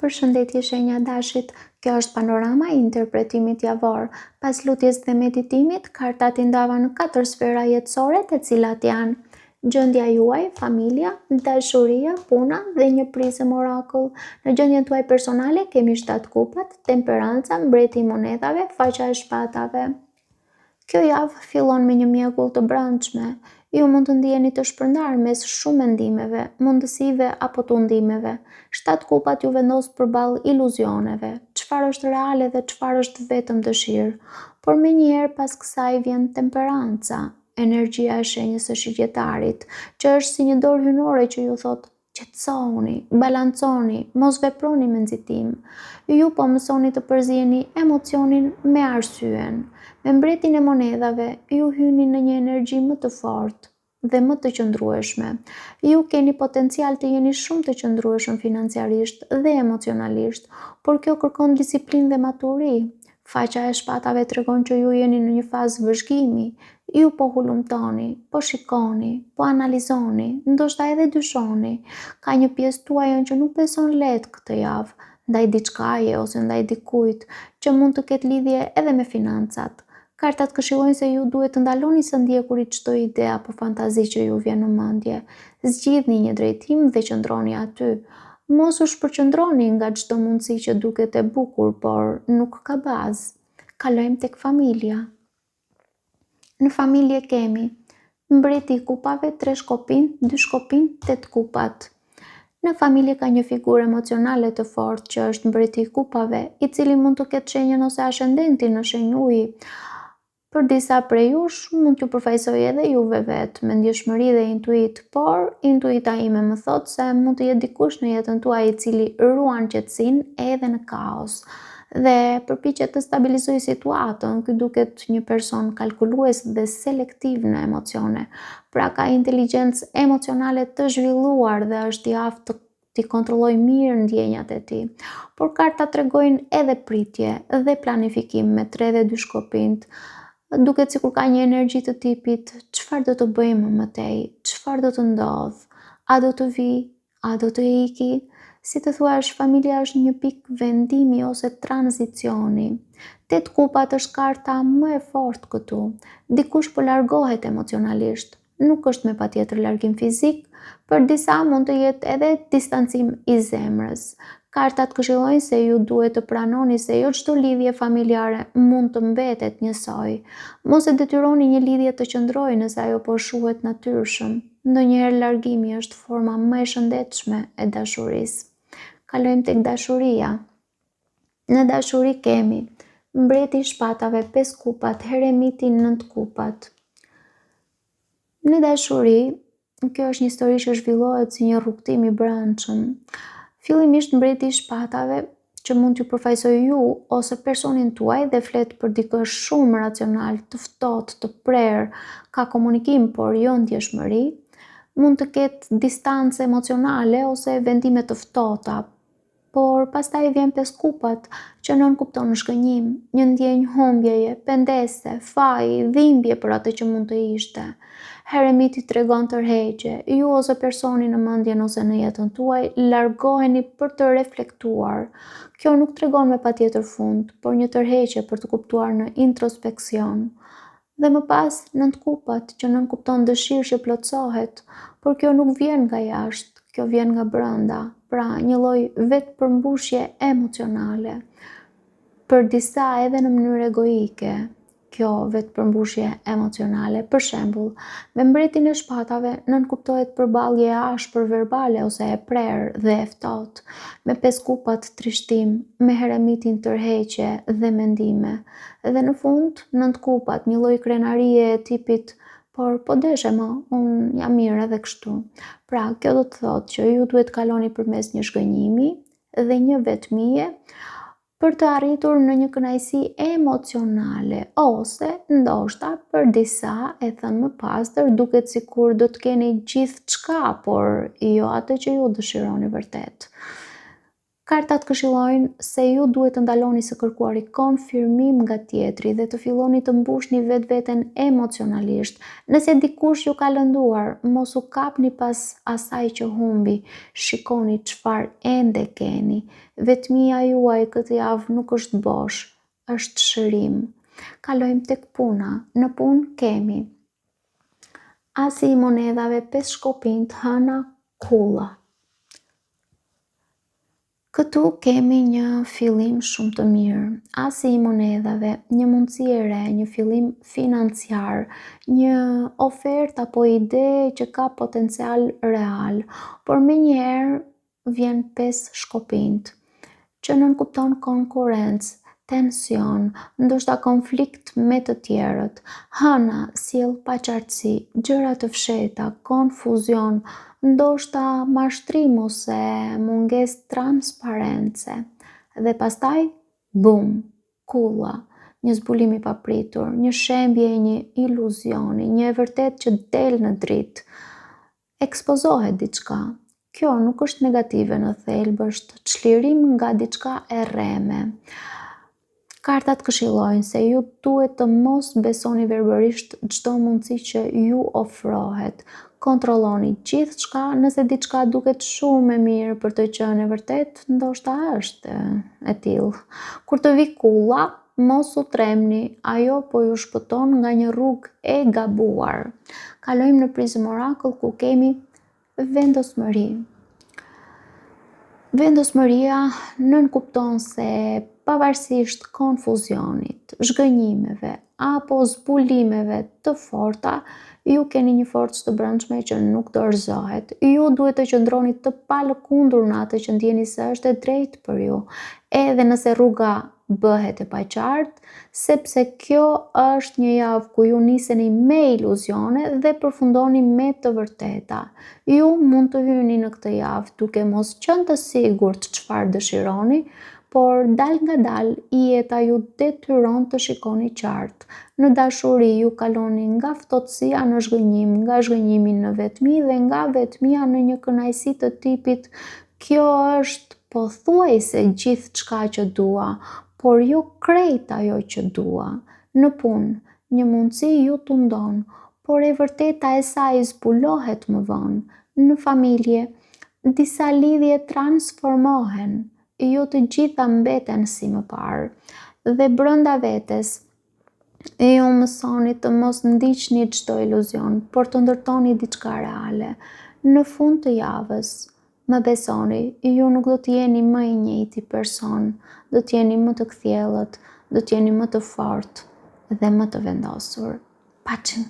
Përshëndetje shenja dashit, kjo është panorama i interpretimit javor. Pas lutjes dhe meditimit, kartat i ndava në 4 sfera jetësore të cilat janë gjendja juaj, familja, dashuria, puna dhe një prizëm orakull. Në gjendjen tuaj personale kemi 7 kupat, temperanca, mbreti i monedhave, faqa e shpatave. Kjo javë fillon me një mjegull të brendshme. Ju mund të ndjeni të shpërndar mes shumë mendimeve, mundësive apo tundimeve. 7 kupat ju vendos përballë iluzioneve, çfarë është reale dhe çfarë është vetëm dëshirë. Por menjëherë pas kësaj vjen temperanca, energjia e shenjës së shigjetarit, që është si një dorë hyjnore që ju thotë qetësohuni, balanconi, mos veproni me nxitim. Ju po mësoni të përziheni emocionin me arsyen. Me mbretin e monedhave, ju hyni në një energji më të fortë dhe më të qëndrueshme. Ju keni potencial të jeni shumë të qëndrueshëm financiarisht dhe emocionalisht, por kjo kërkon disiplinë dhe maturi. Faqa e shpatave tregon që ju jeni në një fazë vëzhgimi. Ju po hulumtoni, po shikoni, po analizoni, ndoshta edhe dyshoni. Ka një pjesë tuaj që nuk beson lehtë këtë javë, ndaj diçkaje ose ndaj dikujt, që mund të ketë lidhje edhe me financat. Kartat këshillojnë se ju duhet të ndaloni së ndjekurit çdo ide apo fantazi që ju vjen në mendje. Zgjidhni një drejtim dhe qëndroni aty. Mos u shpërqendroni nga çdo mundësi që duket e bukur, por nuk ka bazë. Kalojmë tek familja. Në familje kemi mbreti i kupave, 3 shkopin, 2 shkopin, 8 kupat. Në familje ka një figurë emocionale të fortë që është mbreti i kupave, i cili mund të ketë shenjën ose ascendentin në shenjë uji. Për disa prej jush mund t'ju përfaqësoj edhe juve vetë me ndjeshmëri dhe intuit, por intuita ime më thotë se mund të jetë dikush në jetën tuaj i cili ruan qetësinë edhe në kaos dhe përpiqet të stabilizojë situatën. Ky duket një person kalkulues dhe selektiv në emocione, pra ka inteligjencë emocionale të zhvilluar dhe është i aftë t'i kontrolloj mirë ndjenjat e tij. Por kartat tregojnë edhe pritje dhe planifikim me 3 dhe 2 shkopinjt. Duket sikur ka një energji të tipit çfarë do të bëjmë më tej, çfarë do të ndodh, a do të vi, a do të iki. Si të thuash, familja është një pikë vendimi ose tranzicioni. 8 kupat është karta më e fortë këtu. Dikush po largohet emocionalisht. Nuk është me patjetër largim fizik, për disa mund të jetë edhe distancim i zemrës. Kartat këshillojnë se ju duhet të pranoni se jo çdo lidhje familjare mund të mbetet njësoj. Mos e detyroni një lidhje të qëndrojë nëse ajo po shuhet natyrshëm. Ndonjëherë largimi është forma më e shëndetshme e dashurisë. Kalojmë tek dashuria. Në dashuri kemi mbreti i shpatave, 5 kupat, heremiti, 9 kupat. Në dashuri, kjo është një histori që zhvillohet si një rrugtim i brendshëm. Fillimisht mbreti i shpatave, që mund t'ju përfaqësoj ju ose personin tuaj dhe flet për dikë shumë racional, të ftohtë, të prerë, ka komunikim por jo ndjeshmëri, mund të ketë distancë emocionale ose vendime të ftohta. Por pastaj vjen 5 kupat, që nënkupton shgënjim, një ndjenjë humbjeje, pendese, faji, dhimbje për atë që mund të ishte. Heremiti tregon tërheqje. Ju ose personi në mendjen ose në jetën tuaj largoheni për të reflektuar. Kjo nuk tregon me patjetër fund, por një tërheqje për të kuptuar në introspeksion. Dhe më pas 9 kupat, që nënkupton dëshirë që plotësohet, por kjo nuk vjen nga jashtë, kjo vjen nga brenda, pra një lloj vetëpërmbushje emocionale. Për disa edhe në mënyrë egoike, kjo vetëpërmbushje emocionale. Për shembull, me mbretin e shpatave nënkuptohet përballje e ashpër verbale ose e prerë dhe e ftohtë. Me 5 kupat, trishtim, me heremitin tërheqje dhe mendime. Dhe në fund, 9 kupat, një lloj krenarie e tipit por po deshe më, unë jam mirë edhe kështu. Pra, kjo do të thotë që ju duhet kaloni përmes një shgënjimi dhe një vetmije për të arritur në një kënaqësi emocionale ose ndoshta për disa, e thënë më pastër, duket sikur do të keni gjithçka, por jo atë që ju dëshironi vërtet. Kartat këshillojnë se ju duhet të ndaloni së kërkuari konfirmim nga tjetri dhe të filloni të mbushni vetveten emocionalisht. Nëse dikush ju ka lënduar, mos u kapni pas asaj që humbi. Shikoni çfarë ende keni. Vetmia juaj këtë javë nuk është bosh, është shërim. Kalojmë tek puna. Në punë kemi Asi i monedhave 5 shkopinj, hëna, kulla. Këtu kemi një fillim shumë të mirë. Asi i monedhave, një mundësi e re, një fillim financiar, një ofertë apo ide që ka potencial real, por menjëherë vjen 5 shkopinjt, që nënkupton konkurrencë, tension, ndoshta konflikt me të tjerët. Hëna sjell paqartësi, gjëra të fshehta, konfuzion, ndoshta mashtrim ose mungesë transparence. Dhe pastaj, bum, kulla, një zbulim i papritur, një shembje e një iluzioni, një e vërtet që del në dritë. Ekspozohet diçka. Kjo nuk është negative në thelb, është çlirim nga diçka e rreme. Kartat këshillojnë se ju duhet të mos besoni verbërisht çdo mundësi që ju ofrohet. Kontrolloni gjithçka, nëse diçka duket shumë e mirë për të qenë e vërtet, ndoshta është e tillë. Kur të vi kulla, mos u tremni, ajo po ju shpëton nga një rrugë e gabuar. Kalojmë në Prism Oracle ku kemi vendosmëri. Vendosmëria nënkupton se pavarësisht konfuzionit, zhgënjimeve apo zbulimeve të forta, ju keni një forcë të brendshme që nuk dorëzohet. Ju duhet të qëndroni të palëkundur në atë që ndjeni se është e drejtë për ju, edhe nëse rruga bëhet e paqartë, sepse kjo është një javë ku ju niseni me iluzione dhe përfundoni me të vërteta. Ju mund të hyni në këtë javë duke mos qenë të sigurt çfarë dëshironi, por dal nga dal jeta ju detyron të shikoni qartë. Në dashuri ju kaloni nga ftohtësia në zhgënjim, nga zhgënjimi në vetmi dhe nga vetmia në një kënaqësi të tipit kjo është pothuajse gjithçka që dua, por jo krejt ajo që dua. Në punë, një mundësi ju tundon, por e vërteta e saj zbulohet më vonë. Në familje, disa lidhje transformohen, jo të gjitha mbeten si më parë. Dhe brenda vetes, ju mësoni të mos ndiqni çdo iluzion, por të ndërtoni diçka reale. Në fund të javës, më besoni, ju nuk do të jeni më i njëjti person, do të jeni më të kthjellët, do të jeni më të fortë dhe më të vendosur. Paçim!